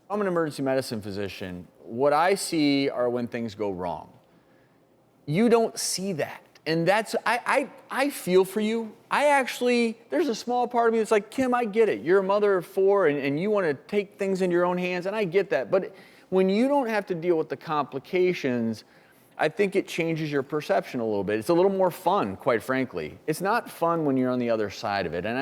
I'm an emergency medicine physician. What I see are when things go wrong. You don't see that. And that's, I feel for you. There's a small part of me that's like, Kim, I get it. You're a mother of 4 and you want to take things into your own hands, and I get that. But when you don't have to deal with the complications, I think it changes your perception a little bit. It's a little more fun, quite frankly. It's not fun when you're on the other side of it. And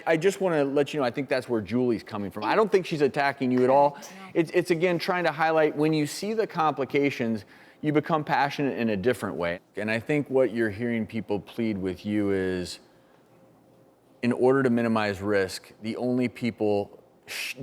I just want to let you know, I think that's where Julie's coming from. I don't think she's attacking you at all. It's again, trying to highlight when you see the complications, you become passionate in a different way. And I think what you're hearing people plead with you is, in order to minimize risk, the only people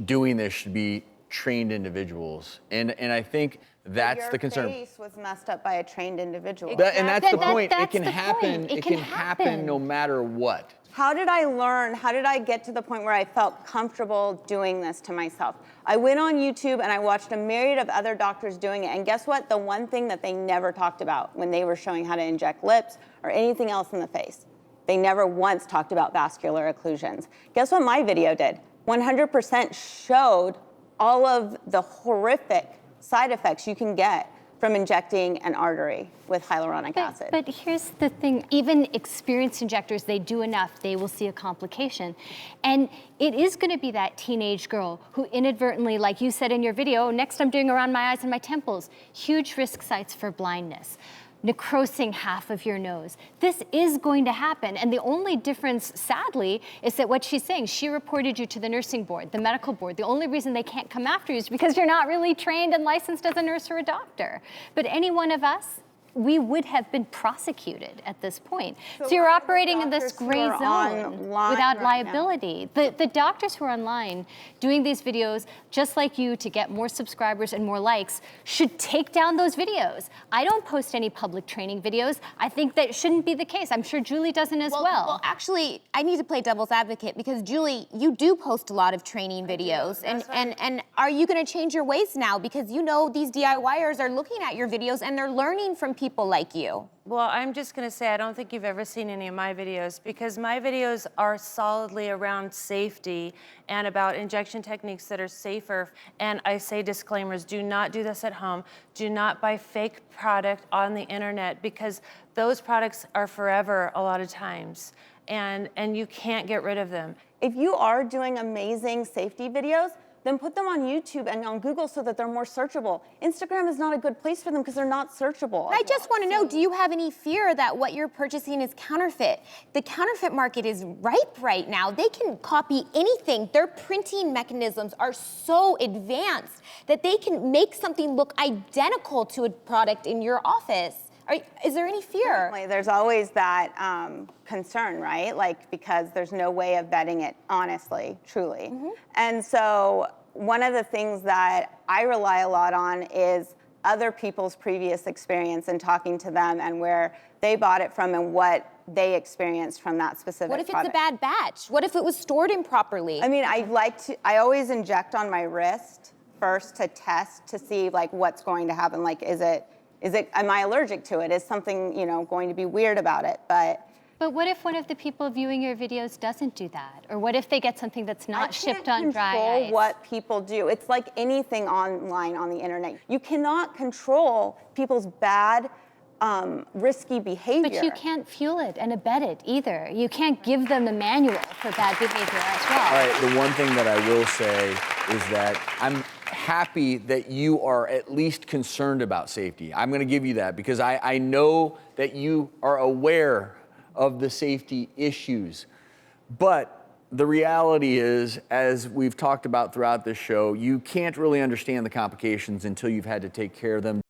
doing this should be trained individuals. And I think that's the concern. Your face was messed up by a trained individual. And that's the point. It can happen. It can happen no matter what. How did I learn? How did I get to the point where I felt comfortable doing this to myself? I went on YouTube and I watched a myriad of other doctors doing it. And guess what? The one thing that they never talked about when they were showing how to inject lips or anything else in the face, they never once talked about vascular occlusions. Guess what my video did? 100% showed all of the horrific side effects you can get from injecting an artery with hyaluronic acid. But here's the thing, even experienced injectors, they do enough, they will see a complication. And it is gonna be that teenage girl who inadvertently, like you said in your video, next I'm doing around my eyes and my temples, huge risk sites for blindness, necrosing half of your nose. This is going to happen, and the only difference, sadly, is that what she's saying, she reported you to the nursing board, the medical board. The only reason they can't come after you is because you're not really trained and licensed as a nurse or a doctor. But any one of us, we would have been prosecuted at this point. So you're operating in this gray zone without liability. The doctors who are online doing these videos, just like you, to get more subscribers and more likes, should take down those videos. I don't post any public training videos. I think that shouldn't be the case. I'm sure Julie doesn't as well. Well, actually, I need to play devil's advocate because Julie, you do post a lot of training videos. And are you gonna change your ways now? Because you know these DIYers are looking at your videos and they're learning from people like you. Well, I'm just gonna say, I don't think you've ever seen any of my videos because my videos are solidly around safety and about injection techniques that are safer. And I say disclaimers, do not do this at home. Do not buy fake product on the internet because those products are forever a lot of times. And you can't get rid of them. If you are doing amazing safety videos, then put them on YouTube and on Google so that they're more searchable. Instagram is not a good place for them because they're not searchable. I just want to know, do you have any fear that what you're purchasing is counterfeit? The counterfeit market is ripe right now. They can copy anything. Their printing mechanisms are so advanced that they can make something look identical to a product in your office. Is there any fear? Certainly. There's always that concern, right? Like, because there's no way of vetting it honestly, truly. Mm-hmm. And so one of the things that I rely a lot on is other people's previous experience and talking to them and where they bought it from and what they experienced from that specific product. What if it's a bad batch? What if it was stored improperly? I mean, I always inject on my wrist first to test to see like what's going to happen. Like, am I allergic to it? Is something, going to be weird about it? But what if one of the people viewing your videos doesn't do that? Or what if they get something that's not shipped on dry ice? I can't control what people do. It's like anything online on the internet. You cannot control people's bad, risky behavior. But you can't fuel it and abet it either. You can't give them the manual for bad behavior as well. All right, the one thing that I will say is that I'm happy that you are at least concerned about safety. I'm gonna give you that because I know that you are aware of the safety issues. But the reality is, as we've talked about throughout this show, you can't really understand the complications until you've had to take care of them